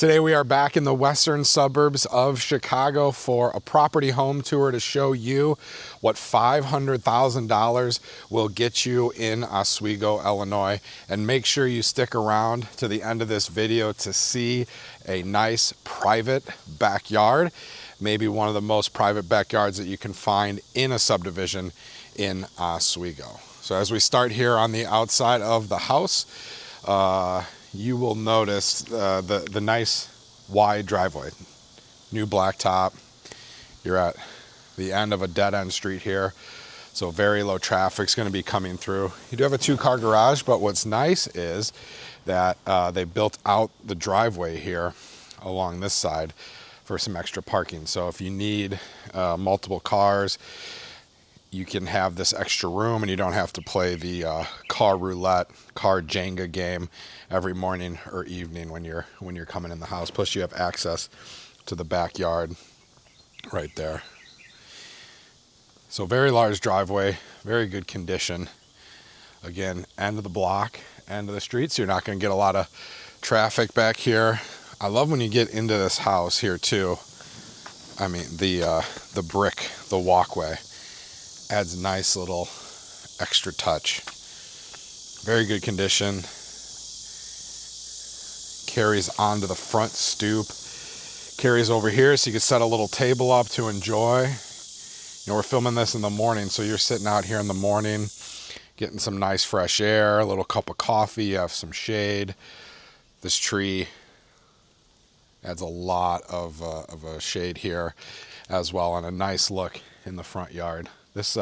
Today we are back in the western suburbs of Chicago for a property home tour to show you what $500,000 will get you in Oswego, Illinois. And make sure you stick around to the end of this video to see a nice private backyard, maybe one of the most private backyards that you can find in a subdivision in Oswego. So as we start here on the outside of the house, you will notice the nice wide driveway, new blacktop. You're at the end of a dead-end street here, so very low traffic's going to be coming through. You do have a two-car garage, but what's nice is that they built out the driveway here along this side for some extra parking. So if you need multiple cars, you can have this extra room and you don't have to play the car roulette, car Jenga game every morning or evening when you're coming in the house. Plus you have access to the backyard right there. So very large driveway, very good condition. Again, end of the block, end of the street, so you're not going to get a lot of traffic back here. I love when you get into this house here too. I mean, the brick, the walkway adds a nice little extra touch. Very good condition. Carries onto the front stoop. Carries over here so you can set a little table up to enjoy. You know, we're filming this in the morning, so you're sitting out here in the morning, getting some nice fresh air, a little cup of coffee, you have some shade. This tree adds a lot of a shade here as well, and a nice look in the front yard. This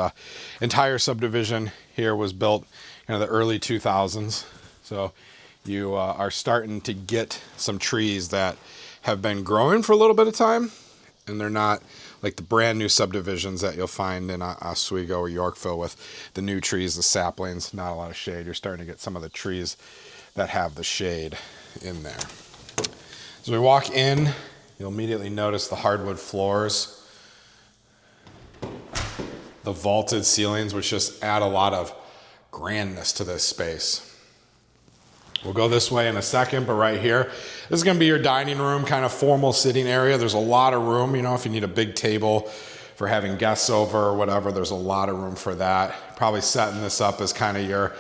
entire subdivision here was built in the early 2000s. So you are starting to get some trees that have been growing for a little bit of time, and they're not like the brand new subdivisions that you'll find in Oswego or Yorkville with the new trees, the saplings, not a lot of shade. You're starting to get some of the trees that have the shade in there. As we walk in, you'll immediately notice the hardwood floors, the vaulted ceilings, which just add a lot of grandness to this space. We'll go this way in a second, but right here, this is going to be your dining room, kind of formal sitting area. There's a lot of room, you know, if you need a big table for having guests over or whatever, there's a lot of room for that. Probably setting this up as kind of your,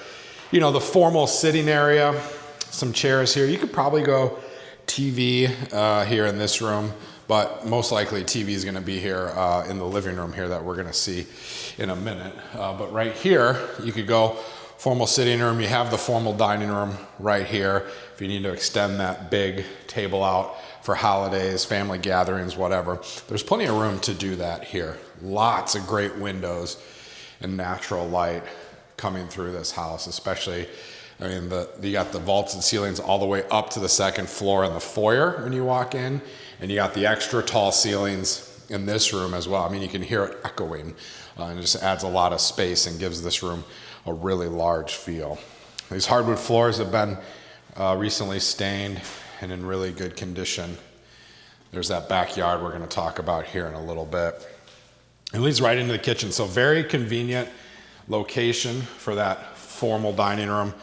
you know, the formal sitting area. Some chairs here. You could probably go TV here in this room, but most likely TV is going to be here in the living room here that we're going to see in a minute. But right here, you could go formal sitting room. You have the formal dining room right here. If you need to extend that big table out for holidays, family gatherings, whatever, there's plenty of room to do that here. Lots of great windows and natural light coming through this house, especially, I mean, you got the vaulted ceilings all the way up to the second floor in the foyer when you walk in, and you got the extra tall ceilings in this room as well. I mean, you can hear it echoing, and it just adds a lot of space and gives this room a really large feel. These hardwood floors have been recently stained and in really good condition. There's that backyard we're going to talk about here in a little bit. It leads right into the kitchen, so very convenient location for that formal dining room,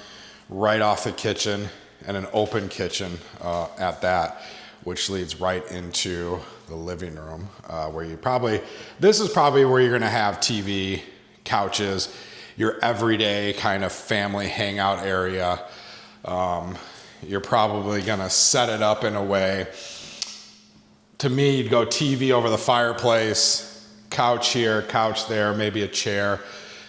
right off the kitchen, and an open kitchen at that, which leads right into the living room, where this is probably where you're gonna have TV, couches, your everyday kind of family hangout area. You're probably gonna set it up in a way, to me, you'd go TV over the fireplace, couch here, couch there, maybe a chair.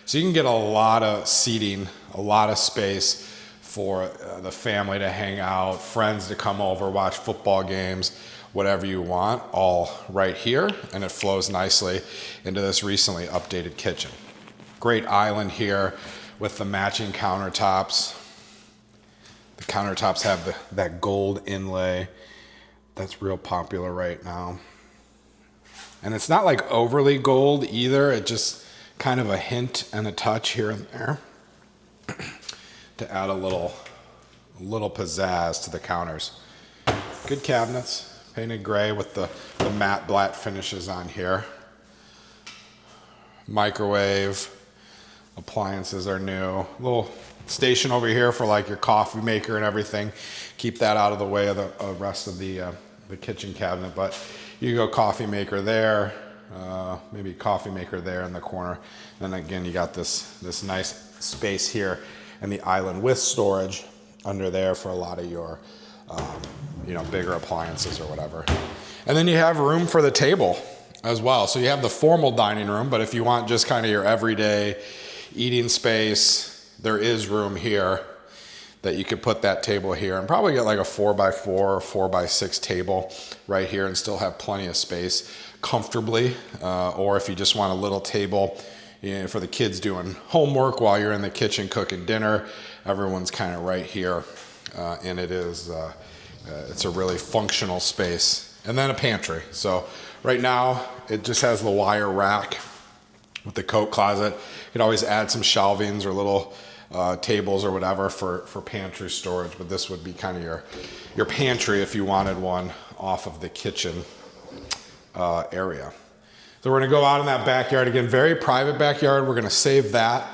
So you can get a lot of seating, a lot of space for the family to hang out, friends to come over, watch football games, whatever you want, all right here. And it flows nicely into this recently updated kitchen. Great island here with the matching countertops. The countertops have that gold inlay that's real popular right now. And it's not like overly gold either. It just kind of a hint and a touch here and there to add a little pizzazz to the counters. Good cabinets, painted gray with the matte black finishes on here. Microwave, appliances are new. Little station over here for like your coffee maker and everything. Keep that out of the way of the rest of the kitchen cabinet. But you go coffee maker there, maybe coffee maker there in the corner. Then again, you got this nice space here and the island with storage under there for a lot of your, you know, bigger appliances or whatever. And then you have room for the table as well. So you have the formal dining room, but if you want just kind of your everyday eating space, there is room here that you could put that table here and probably get like a 4x4 or 4x6 table right here and still have plenty of space comfortably. Or if you just want a little table, you know, for the kids doing homework while you're in the kitchen cooking dinner, everyone's kind of right here. And it is, it's a really functional space. And then a pantry. So right now it just has the wire rack with the coat closet. You could always add some shelvings or little tables or whatever for pantry storage, but this would be kind of your pantry if you wanted one off of the kitchen area. So we're gonna go out in that backyard again, very private backyard. We're gonna save that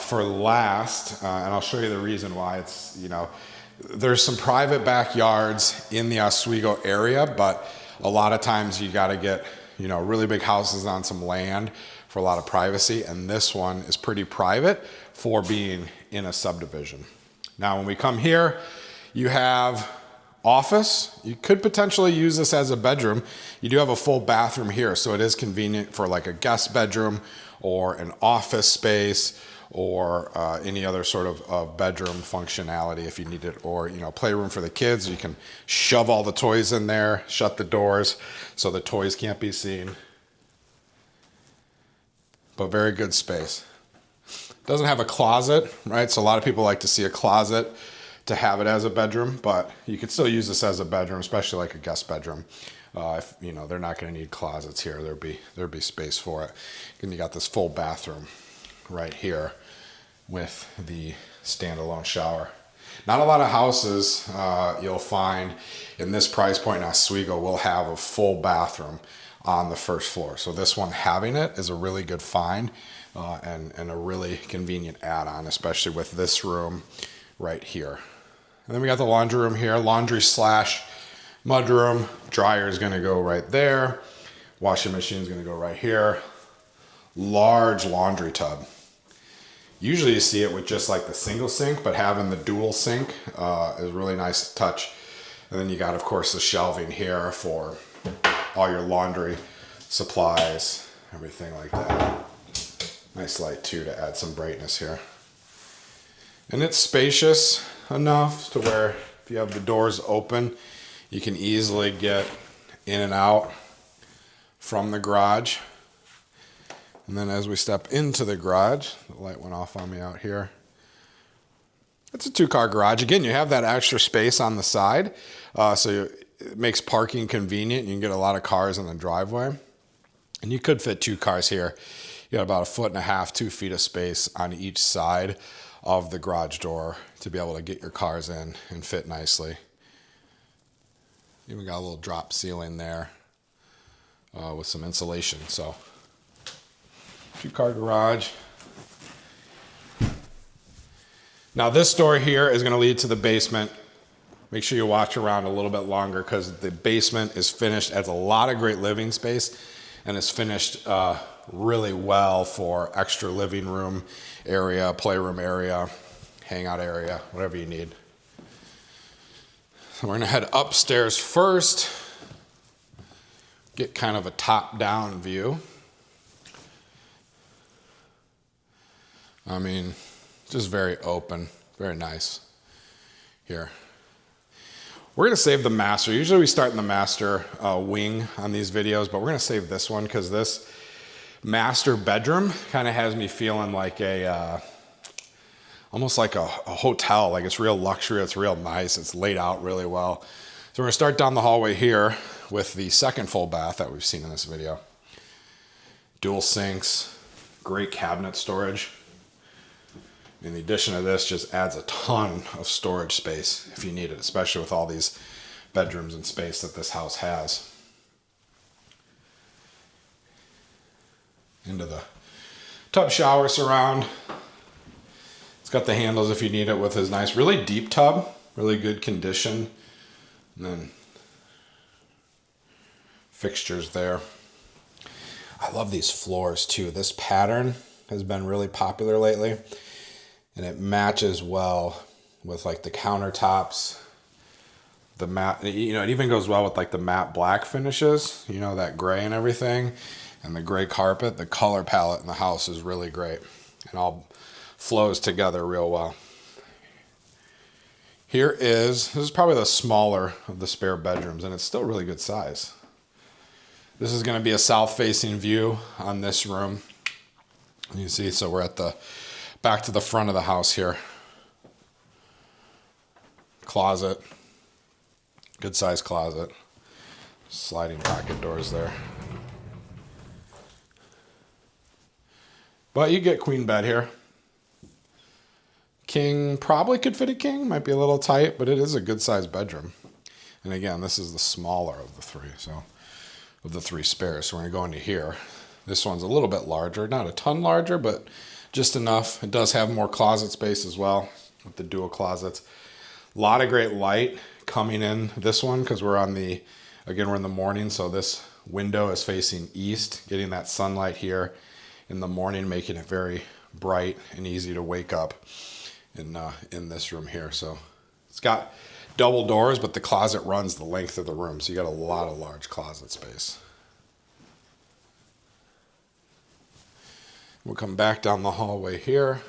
for last, and I'll show you the reason why. It's, you know, there's some private backyards in the Oswego area, but a lot of times you got to get, you know, really big houses on some land for a lot of privacy. And this one is pretty private for being in a subdivision. Now, when we come here, you have office. You could potentially use this as a bedroom. You do have a full bathroom here, so it is convenient for like a guest bedroom or an office space, or any other sort of bedroom functionality if you need it, or, you know, playroom for the kids. You can shove all the toys in there, shut the doors so the toys can't be seen. But very good space. Doesn't have a closet, right? So a lot of people like to see a closet to have it as a bedroom, but you could still use this as a bedroom, especially like a guest bedroom. If, you know, they're not going to need closets here. There'd be space for it. And you got this full bathroom right here with the standalone shower. Not a lot of houses you'll find in this price point in Oswego will have a full bathroom on the first floor. So this one having it is a really good find and a really convenient add-on, especially with this room right here. And then we got the laundry room here, laundry / mudroom. Dryer is gonna go right there. Washing machine is gonna go right here. Large laundry tub. Usually you see it with just like the single sink, but having the dual sink is really nice to touch. And then you got, of course, the shelving here for all your laundry supplies, everything like that. Nice light too to add some brightness here. And it's spacious enough to where if you have the doors open, you can easily get in and out from the garage. And then as we step into the garage, the light went off on me out here. It's a 2-car garage. Again, you have that extra space on the side, so it makes parking convenient. You can get a lot of cars in the driveway. And you could fit 2 cars here. You got about 1.5 feet, 2 feet of space on each side of the garage door to be able to get your cars in and fit nicely. Even got a little drop ceiling there with some insulation. So 2-car garage. Now this door here is going to lead to the basement. Make sure you watch around a little bit longer because the basement is finished as a lot of great living space and it's finished really well for extra living room area, playroom area, hangout area, whatever you need. So we're going to head upstairs first, get kind of a top-down view. I mean, just very open, very nice here. We're gonna save the master. Usually we start in the master wing on these videos, but we're gonna save this one because this master bedroom kind of has me feeling like almost like a hotel. Like it's real luxury, it's real nice, it's laid out really well. So we're gonna start down the hallway here with the second full bath that we've seen in this video. Dual sinks, great cabinet storage. And the addition of this just adds a ton of storage space if you need it, especially with all these bedrooms and space that this house has. Into the tub shower surround. It's got the handles if you need it with his nice, really deep tub, really good condition. And then fixtures there. I love these floors too. This pattern has been really popular lately, and it matches well with like the countertops, the matte, you know, it even goes well with like the matte black finishes, you know, that gray and everything, and the gray carpet. The color palette in the house is really great and all flows together real well. This is probably the smaller of the spare bedrooms, and it's still really good size. This is going to be a south-facing view on this room. You see, so we're at the back to the front of the house here. Closet, good size closet. Sliding pocket doors there. But you get queen bed here. King, probably could fit a king. Might be a little tight, but it is a good size bedroom. And again, this is the smaller of the three, so of the three spares. So we're gonna go into here. This one's a little bit larger, not a ton larger, but just enough. It does have more closet space as well with the dual closets. A lot of great light coming in this one because we're in the morning, so this window is facing east, getting that sunlight here in the morning, making it very bright and easy to wake up in this room here. So it's got double doors, but the closet runs the length of the room, so you got a lot of large closet space. We'll come back down the hallway here.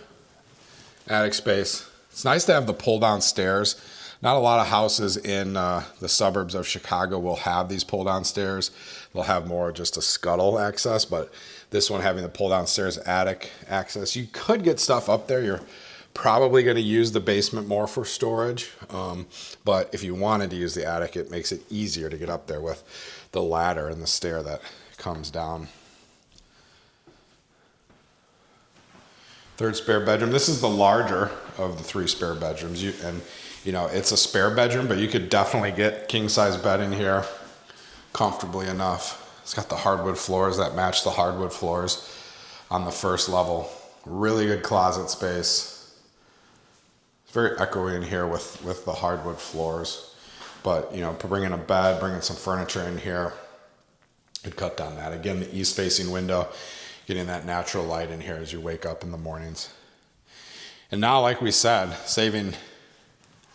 Attic space. It's nice to have the pull-down stairs. Not a lot of houses in the suburbs of Chicago will have these pull-down stairs. They'll have more just a scuttle access, but this one having the pull-down stairs, attic access. You could get stuff up there. You're probably going to use the basement more for storage, but if you wanted to use the attic, it makes it easier to get up there with the ladder and the stair that comes down. Third spare bedroom. This is the larger of the three spare bedrooms. You know, it's a spare bedroom, but you could definitely get king size bed in here comfortably enough. It's got the hardwood floors that match the hardwood floors on the first level. Really good closet space. It's very echoey in here with the hardwood floors, but you know, bringing a bed, bringing some furniture in here, it'd cut down that. Again, the east facing window, getting that natural light in here as you wake up in the mornings. And now, like we said, saving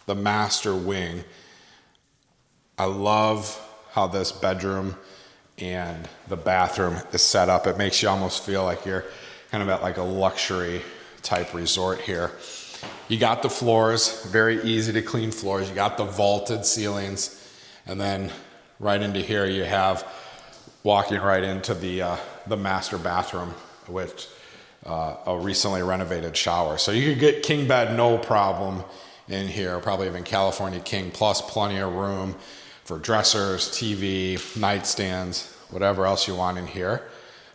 the master wing. I love how this bedroom and the bathroom is set up. It makes you almost feel like you're kind of at like a luxury type resort here. You got the floors, very easy to clean floors. You got the vaulted ceilings, and then right into here you have walking right into the master bathroom with a recently renovated shower. So you could get king bed no problem in here, probably even California king, plus plenty of room for dressers, TV, nightstands, whatever else you want in here.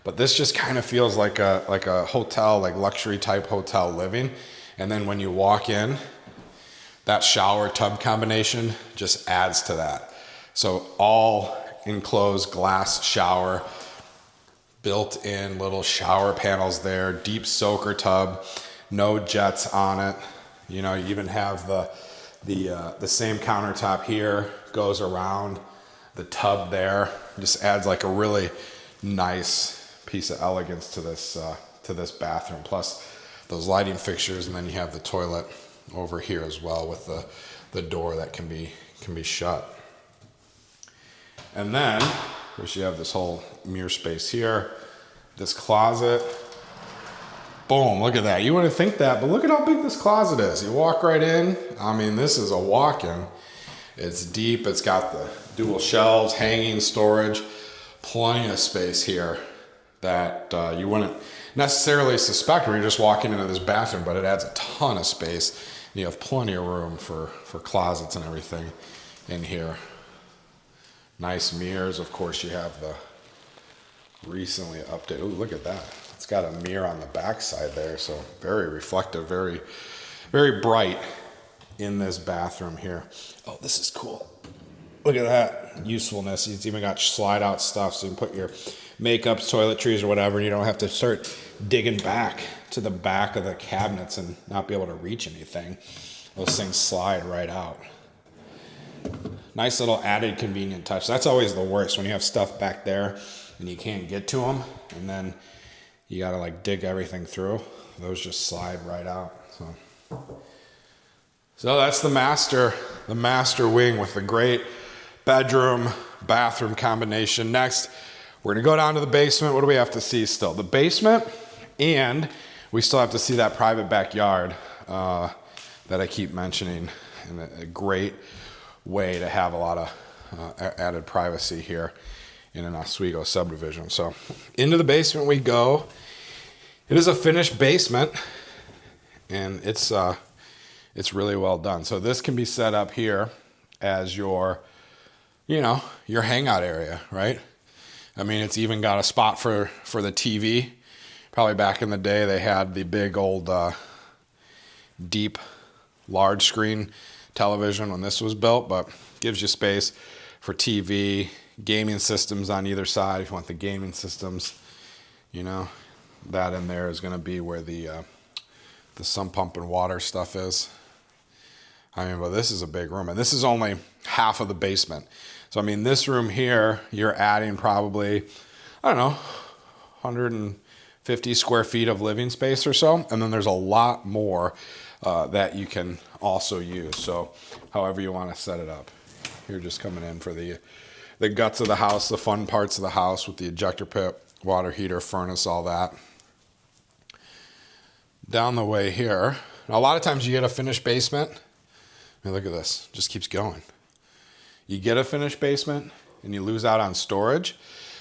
But this just kind of feels like a hotel, like luxury type hotel living. And then when you walk in, that shower tub combination just adds to that. So all enclosed glass shower, built-in little shower panels there, deep soaker tub, no jets on it. You know, you even have the same countertop here, goes around the tub there. Just adds like a really nice piece of elegance to this bathroom. Plus those lighting fixtures, and then you have the toilet over here as well with the door that can be shut. And then, of course, you have this whole mirror space here, this closet. Boom, look at that. You wouldn't think that, but look at how big this closet is. You walk right in. I mean, this is a walk-in. It's deep. It's got the dual shelves, hanging storage, plenty of space here that you wouldn't necessarily suspect when you're just walking into this bathroom, but it adds a ton of space. And you have plenty of room for closets and everything in here. Nice mirrors. Of course, you have the recently updated. Ooh, look at that. It's got a mirror on the back side there, so very reflective, very, very bright in this bathroom here. Oh, this is cool. Look at that usefulness. It's even got slide out stuff, so you can put your makeups, toiletries, or whatever, and you don't have to start digging back to the back of the cabinets and not be able to reach anything. Those things slide right out. Nice little added convenient touch. That's always the worst, when you have stuff back there and you can't get to them, and then you gotta like dig everything through. Those just slide right out. So that's the master wing with the great bedroom, bathroom combination. Next, we're gonna go down to the basement. What do we have to see still? The basement, and we still have to see that private backyard that I keep mentioning, and a great way to have a lot of added privacy here in an Oswego subdivision. So into the basement we go. It is a finished basement, and it's really well done. So this can be set up here as your, your hangout area, right? I mean, it's even got a spot for the TV. Probably back in the day, they had the big old deep, large screen television when this was built, but gives you space for TV, gaming systems on either side. If you want the gaming systems, that in there is going to be where the sump pump and water stuff is. I mean, but this is a big room, and this is only half of the basement. So, I mean, this room here, you're adding probably, 150 square feet of living space or so. And then there's a lot more that you can also use. So however you want to set it up. You're just coming in for the guts of the house, the fun parts of the house with the ejector pit, water heater, furnace, all that. Down the way here, now, a lot of times you get a finished basement. I mean, look at this, just keeps going. You get a finished basement and you lose out on storage,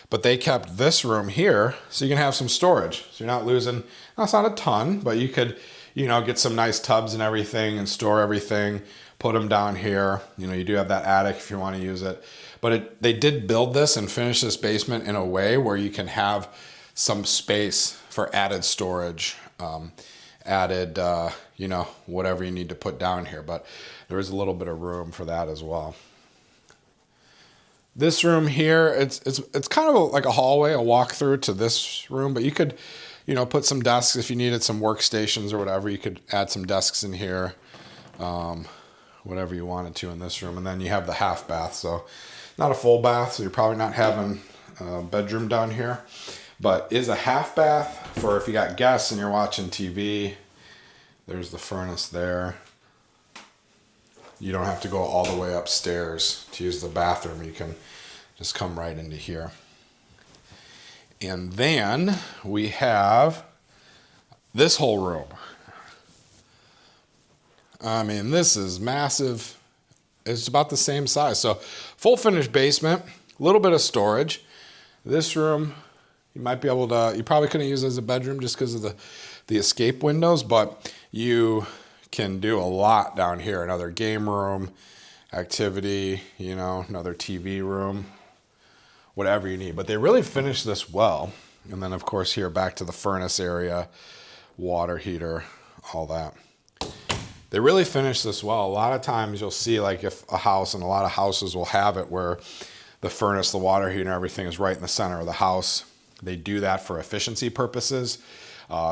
but they kept this room here so you can have some storage. So you're not losing, it's not a ton, but you could, get some nice tubs and everything and store everything, put them down here. You do have that attic if you want to use it. But they did build this and finish this basement in a way where you can have some space for added storage, added, whatever you need to put down here. But there is a little bit of room for that as well. This room here, it's kind of like a hallway, a walkthrough to this room, but you could, put some desks if you needed some workstations or whatever. You could add some desks in here, whatever you wanted to in this room. And then you have the half bath, so not a full bath, so you're probably not having a bedroom down here, but is a half bath for if you got guests and you're watching TV. There's the furnace there. You don't have to go all the way upstairs to use the bathroom. You can just come right into here. And then we have this whole room. I mean, this is massive. It's about the same size. So full finished basement, a little bit of storage. This room, you might be able to, you probably couldn't use it as a bedroom just because of the escape windows, but you can do a lot down here. Another game room, activity, another TV room, whatever you need. But they really finished this well. And then of course here back to the furnace area, water heater, all that. They really finished this well. A lot of times you'll see, like, if a house, and a lot of houses will have it where the furnace, the water heater, and everything is right in the center of the house. They do that for efficiency purposes.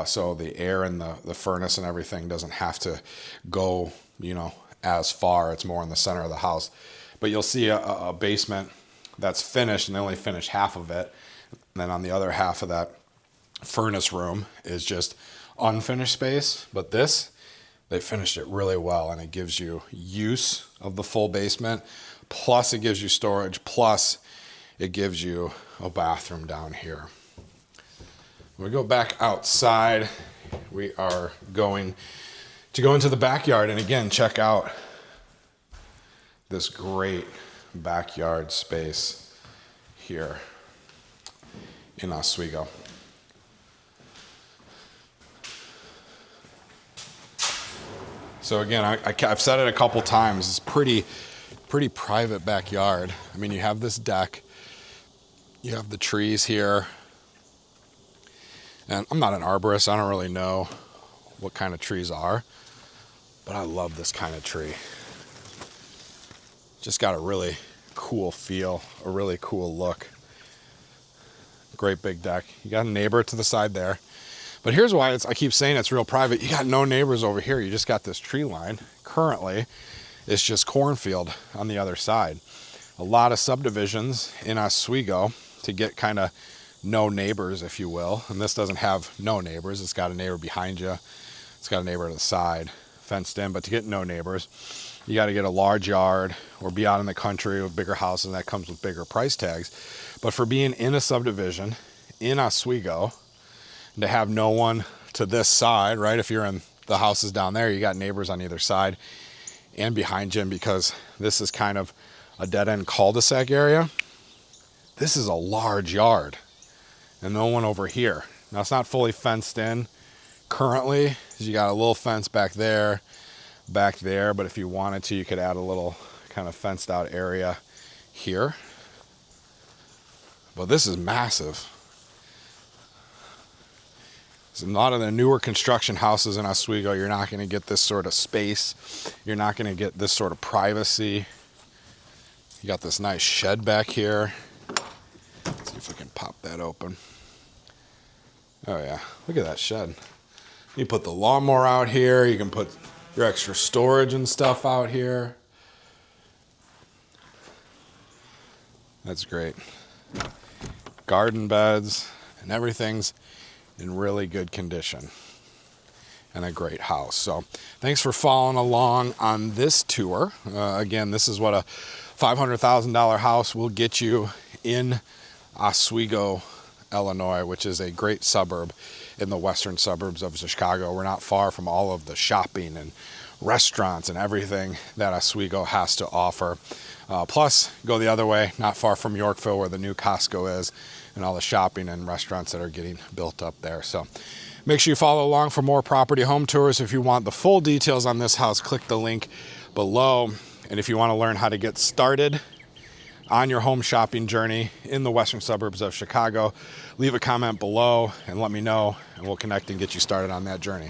So the air in the furnace and everything doesn't have to go, as far. It's more in the center of the house. But you'll see a basement that's finished, and they only finish half of it. And then on the other half of that furnace room is just unfinished space. But this, they finished it really well, and it gives you use of the full basement, plus it gives you storage, plus it gives you a bathroom down here. When we go back outside, we are going to go into the backyard, and again, check out this great backyard space here in Oswego. So again, I've said it a couple times, it's pretty private backyard. I mean, you have this deck, you have the trees here, and I'm not an arborist, I don't really know what kind of trees are, but I love this kind of tree. Just got a really cool feel, a really cool look. Great big deck. You got a neighbor to the side there, But here's why I keep saying it's real private. You got no neighbors over here. You just got this tree line. Currently, it's just cornfield on the other side. A lot of subdivisions in Oswego to get kind of no neighbors, if you will. And this doesn't have no neighbors. It's got a neighbor behind you. It's got a neighbor to the side, fenced in. But to get no neighbors, you got to get a large yard or be out in the country with bigger houses, and that comes with bigger price tags. But for being in a subdivision in Oswego, to have no one to this side, right? If you're in the houses down there, you got neighbors on either side and behind you. And because this is kind of a dead-end cul-de-sac area, this is a large yard and no one over here. Now, it's not fully fenced in currently, because you got a little fence back there, but if you wanted to, you could add a little kind of fenced out area here. But this is massive. So a lot of the newer construction houses in Oswego, you're not going to get this sort of space. You're not going to get this sort of privacy. You got this nice shed back here. Let's see if I can pop that open. Oh yeah, look at that shed. You put the lawnmower out here. You can put your extra storage and stuff out here. That's great. Garden beds and everything's in really good condition, and a great house. So thanks for following along on this tour. Again, this is what a $500,000 house will get you in Oswego, Illinois, which is a great suburb in the western suburbs of Chicago. We're not far from all of the shopping and restaurants and everything that Oswego has to offer. Plus, go the other way, not far from Yorkville, where the new Costco is, and all the shopping and restaurants that are getting built up there. So make sure you follow along for more property home tours. If you want the full details on this house, click the link below. And if you want to learn how to get started on your home shopping journey in the western suburbs of Chicago, leave a comment below and let me know, and we'll connect and get you started on that journey.